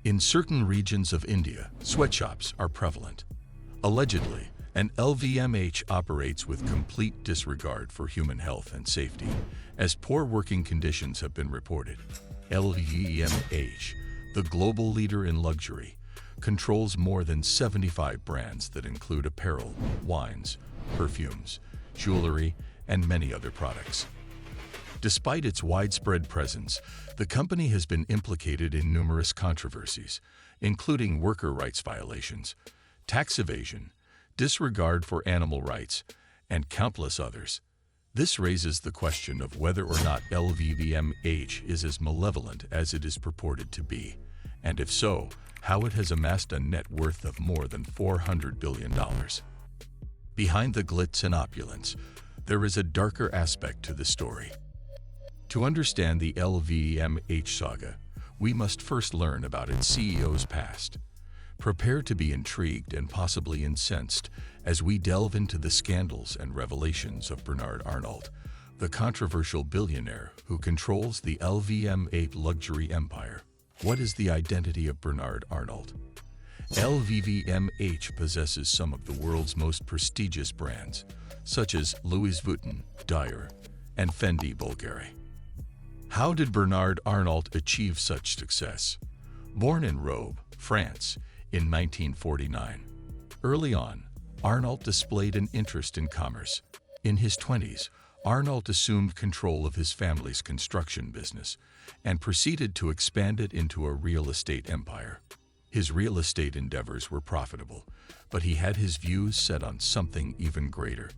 In certain regions of India, sweatshops are prevalent. Allegedly, an LVMH operates with complete disregard for human health and safety, as poor working conditions have been reported. LVMH, the global leader in luxury, controls more than 75 brands that include apparel, wines, perfumes, jewelry, and many other products. Despite its widespread presence, the company has been implicated in numerous controversies, including worker rights violations, tax evasion, disregard for animal rights, and countless others. This raises the question of whether or not LVMH is as malevolent as it is purported to be, and if so, how it has amassed a net worth of more than $400 billion. Behind the glitz and opulence, there is a darker aspect to the story. To understand the LVMH saga, we must first learn about its CEO's past. Prepare to be intrigued and possibly incensed as we delve into the scandals and revelations of Bernard Arnault, the controversial billionaire who controls the LVMH luxury empire. What is the identity of Bernard Arnault? LVMH possesses some of the world's most prestigious brands, such as Louis Vuitton, Dior, and Fendi Bulgari. How did Bernard Arnault achieve such success? Born in Robe, France, in 1949. Early on, Arnault displayed an interest in commerce. In his 20s, Arnault assumed control of his family's construction business and proceeded to expand it into a real estate empire. His real estate endeavors were profitable, but he had his views set on something even greater.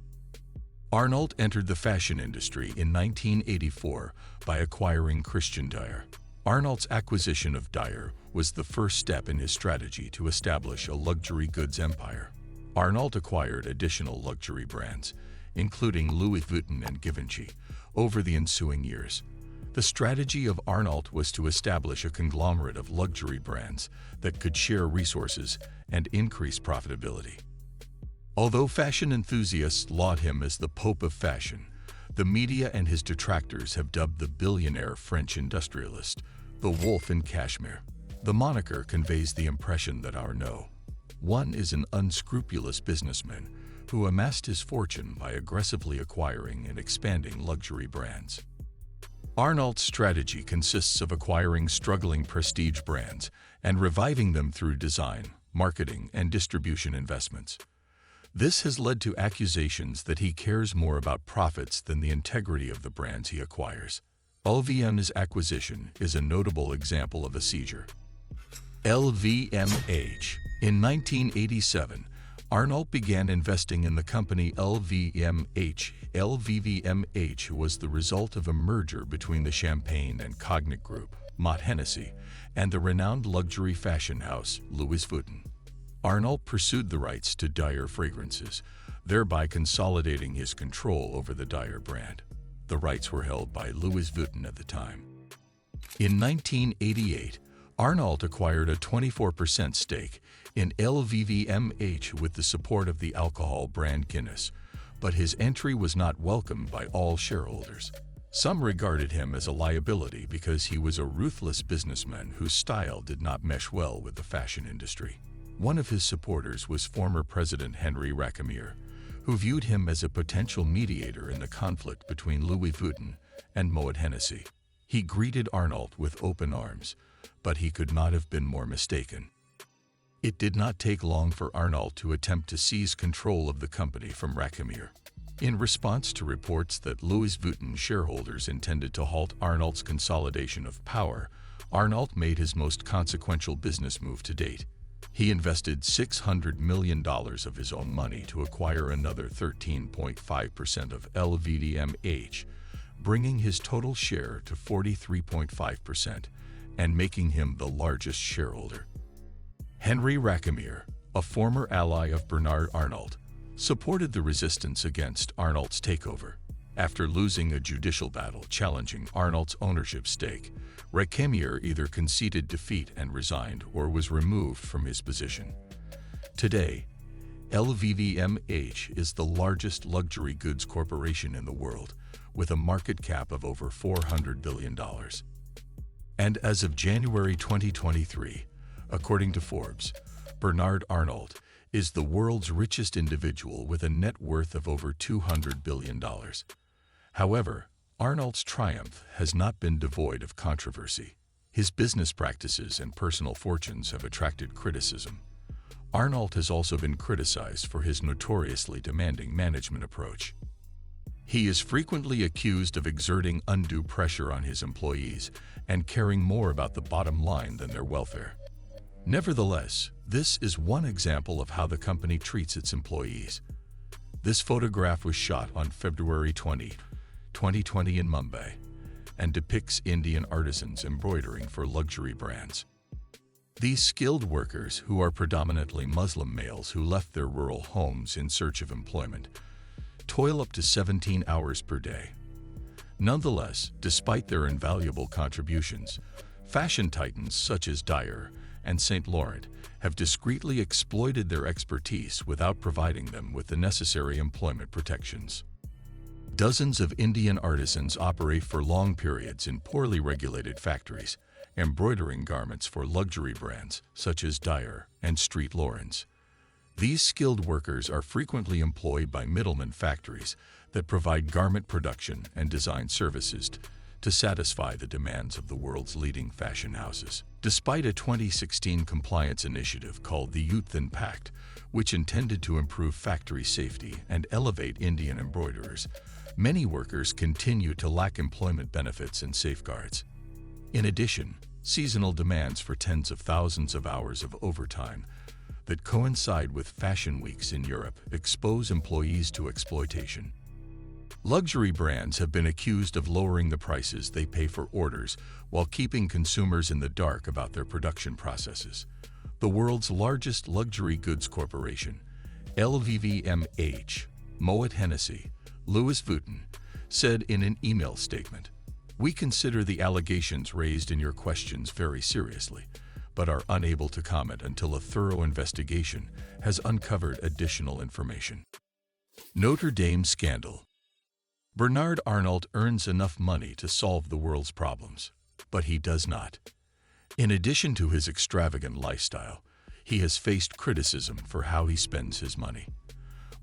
Arnault entered the fashion industry in 1984 by acquiring Christian Dior. Arnault's acquisition of Dior was the first step in his strategy to establish a luxury goods empire. Arnault acquired additional luxury brands, including Louis Vuitton and Givenchy, over the ensuing years. The strategy of Arnault was to establish a conglomerate of luxury brands that could share resources and increase profitability. Although fashion enthusiasts laud him as the Pope of fashion, the media and his detractors have dubbed the billionaire French industrialist the Wolf in Cashmere. The moniker conveys the impression that Arnault, one, is an unscrupulous businessman who amassed his fortune by aggressively acquiring and expanding luxury brands. Arnault's strategy consists of acquiring struggling prestige brands and reviving them through design, marketing, and distribution investments. This has led to accusations that he cares more about profits than the integrity of the brands he acquires. LVMH's acquisition is a notable example of a seizure. LVMH. In 1987, Arnault began investing in the company LVMH. LVMH was the result of a merger between the Champagne and Cognac Group, Mott Hennessy, and the renowned luxury fashion house Louis Vuitton. Arnault pursued the rights to Dior fragrances, thereby consolidating his control over the Dior brand. The rights were held by Louis Vuitton at the time. In 1988, Arnault acquired a 24% stake in LVMH with the support of the alcohol brand Guinness, but his entry was not welcomed by all shareholders. Some regarded him as a liability because he was a ruthless businessman whose style did not mesh well with the fashion industry. One of his supporters was former President Henry Racamier, who viewed him as a potential mediator in the conflict between Louis Vuitton and Moet Hennessy. He greeted Arnault with open arms, but he could not have been more mistaken. It did not take long for Arnault to attempt to seize control of the company from Racamier. In response to reports that Louis Vuitton shareholders intended to halt Arnault's consolidation of power, Arnault made his most consequential business move to date. He invested $600 million of his own money to acquire another 13.5% of LVMH, bringing his total share to 43.5% and making him the largest shareholder. Henry Racamier, a former ally of Bernard Arnault, supported the resistance against Arnault's takeover. After losing a judicial battle challenging Arnault's ownership stake, Racamier either conceded defeat and resigned or was removed from his position. Today, LVMH is the largest luxury goods corporation in the world, with a market cap of over $400 billion. And as of January 2023, According to Forbes, Bernard Arnault is the world's richest individual with a net worth of over $200 billion. However, Arnault's triumph has not been devoid of controversy. His business practices and personal fortunes have attracted criticism. Arnault has also been criticized for his notoriously demanding management approach. He is frequently accused of exerting undue pressure on his employees and caring more about the bottom line than their welfare. Nevertheless, this is one example of how the company treats its employees. This photograph was shot on February 20, 2020 in Mumbai, and depicts Indian artisans embroidering for luxury brands. These skilled workers, who are predominantly Muslim males who left their rural homes in search of employment, toil up to 17 hours per day. Nonetheless, despite their invaluable contributions, fashion titans such as Dyer and Saint Laurent have discreetly exploited their expertise without providing them with the necessary employment protections. Dozens of Indian artisans operate for long periods in poorly regulated factories, embroidering garments for luxury brands such as Dyer and Saint Laurent. These skilled workers are frequently employed by middlemen factories that provide garment production and design services to satisfy the demands of the world's leading fashion houses. Despite a 2016 compliance initiative called the Youth Pact, which intended to improve factory safety and elevate Indian embroiderers, many workers continue to lack employment benefits and safeguards. In addition, seasonal demands for tens of thousands of hours of overtime that coincide with fashion weeks in Europe expose employees to exploitation. Luxury brands have been accused of lowering the prices they pay for orders while keeping consumers in the dark about their production processes. The world's largest luxury goods corporation, LVMH, Moet Hennessy, Louis Vuitton, said in an email statement, "We consider the allegations raised in your questions very seriously, but are unable to comment until a thorough investigation has uncovered additional information." Notre Dame scandal. Bernard Arnault earns enough money to solve the world's problems, but he does not. In addition to his extravagant lifestyle, he has faced criticism for how he spends his money.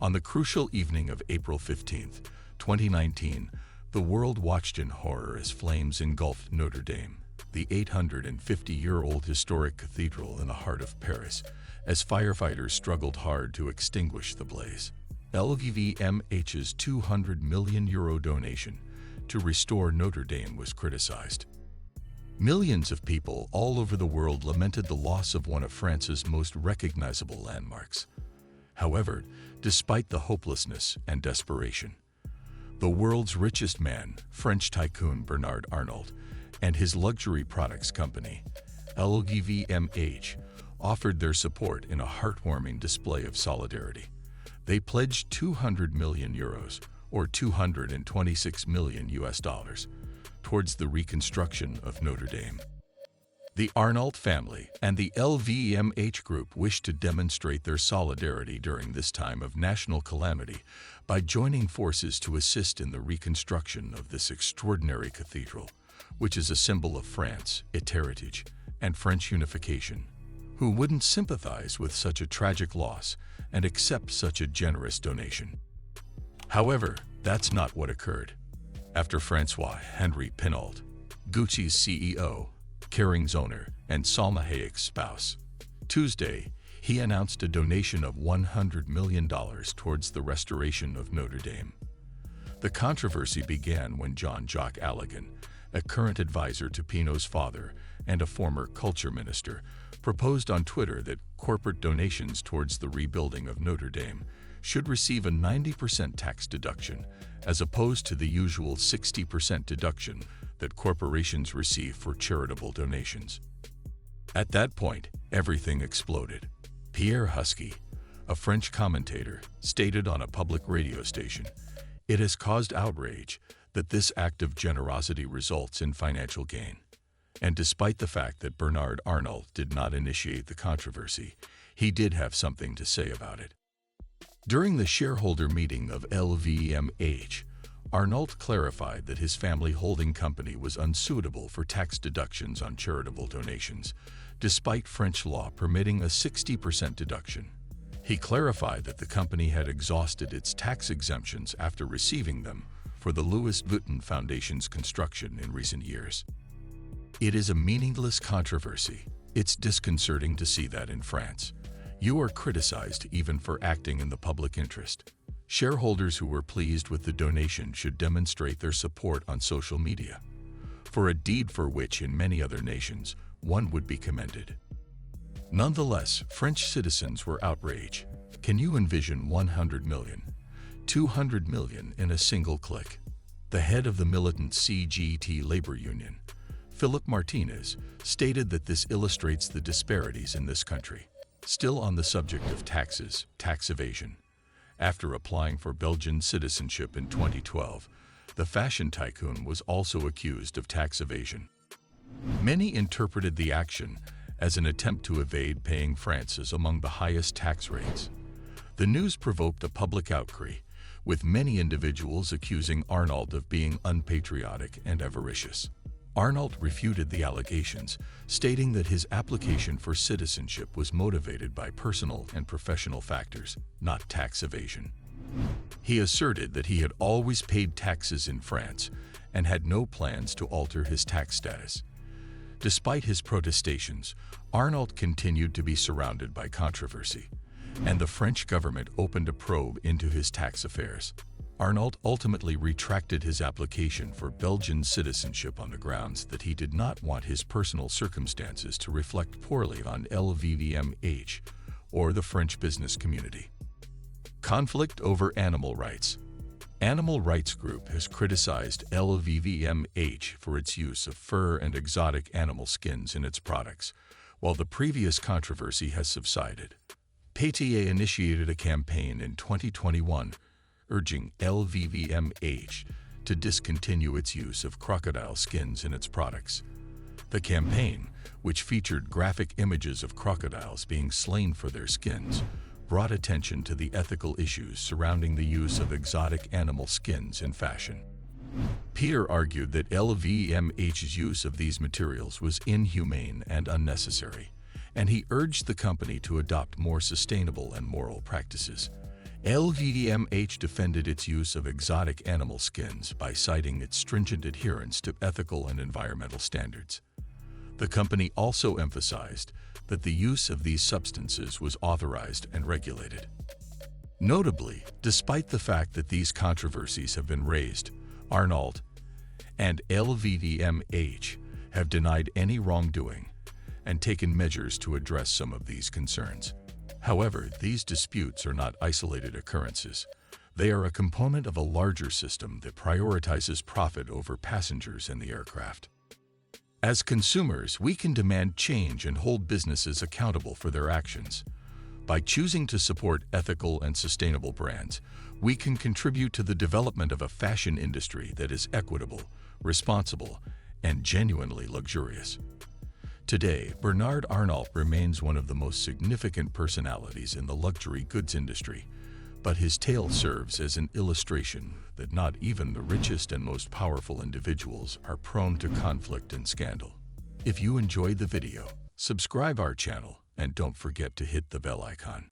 On the crucial evening of April 15, 2019, the world watched in horror as flames engulfed Notre Dame, the 850-year-old historic cathedral in the heart of Paris, as firefighters struggled hard to extinguish the blaze. LVMH's €200 million donation to restore Notre Dame was criticized. Millions of people all over the world lamented the loss of one of France's most recognizable landmarks. However, despite the hopelessness and desperation, the world's richest man, French tycoon Bernard Arnault, and his luxury products company, LVMH, offered their support in a heartwarming display of solidarity. They pledged €200 million, or $226 million, towards the reconstruction of Notre Dame. The Arnault family and the LVMH group wished to demonstrate their solidarity during this time of national calamity by joining forces to assist in the reconstruction of this extraordinary cathedral, which is a symbol of France, its heritage, and French unification. Who wouldn't sympathize with such a tragic loss and accept such a generous donation? However, that's not what occurred. After François-Henri Pinault, Gucci's CEO, Kering's owner, and Salma Hayek's spouse, Tuesday, he announced a donation of $100 million towards the restoration of Notre Dame. The controversy began when Jean-Jacques Allegan, a current advisor to Pinault's father and a former culture minister, proposed on Twitter that corporate donations towards the rebuilding of Notre Dame should receive a 90% tax deduction, as opposed to the usual 60% deduction that corporations receive for charitable donations. At that point, everything exploded. Pierre Husky, a French commentator, stated on a public radio station, "It has caused outrage that this act of generosity results in financial gain." And despite the fact that Bernard Arnault did not initiate the controversy, he did have something to say about it. During the shareholder meeting of LVMH, Arnault clarified that his family holding company was unsuitable for tax deductions on charitable donations, despite French law permitting a 60% deduction. He clarified that the company had exhausted its tax exemptions after receiving them for the Louis Vuitton Foundation's construction in recent years. It is a meaningless controversy. It's disconcerting to see that in France, you are criticized even for acting in the public interest. Shareholders who were pleased with the donation should demonstrate their support on social media, for a deed for which in many other nations one would be commended. Nonetheless, French citizens were outraged. Can you envision 100 million, 200 million in a single click? The head of the militant CGT labor union, Philippe Martinez, stated that this illustrates the disparities in this country. Still on the subject of taxes, tax evasion. After applying for Belgian citizenship in 2012, the fashion tycoon was also accused of tax evasion. Many interpreted the action as an attempt to evade paying France's among the highest tax rates. The news provoked a public outcry, with many individuals accusing Arnault of being unpatriotic and avaricious. Arnault refuted the allegations, stating that his application for citizenship was motivated by personal and professional factors, not tax evasion. He asserted that he had always paid taxes in France and had no plans to alter his tax status. Despite his protestations, Arnault continued to be surrounded by controversy, and the French government opened a probe into his tax affairs. Arnault ultimately retracted his application for Belgian citizenship on the grounds that he did not want his personal circumstances to reflect poorly on LVMH or the French business community. Conflict over animal rights. Animal rights group has criticized LVMH for its use of fur and exotic animal skins in its products, while the previous controversy has subsided. Paytier initiated a campaign in 2021 urging LVMH to discontinue its use of crocodile skins in its products. The campaign, which featured graphic images of crocodiles being slain for their skins, brought attention to the ethical issues surrounding the use of exotic animal skins in fashion. Peter argued that LVMH's use of these materials was inhumane and unnecessary, and he urged the company to adopt more sustainable and moral practices. LVMH defended its use of exotic animal skins by citing its stringent adherence to ethical and environmental standards. The company also emphasized that the use of these substances was authorized and regulated. Notably, despite the fact that these controversies have been raised, Arnault and LVMH have denied any wrongdoing and taken measures to address some of these concerns. However, these disputes are not isolated occurrences. They are a component of a larger system that prioritizes profit over passengers and the aircraft. As consumers, we can demand change and hold businesses accountable for their actions. By choosing to support ethical and sustainable brands, we can contribute to the development of a fashion industry that is equitable, responsible, and genuinely luxurious. Today, Bernard Arnault remains one of the most significant personalities in the luxury goods industry, but his tale serves as an illustration that not even the richest and most powerful individuals are prone to conflict and scandal. If you enjoyed the video, subscribe our channel and don't forget to hit the bell icon.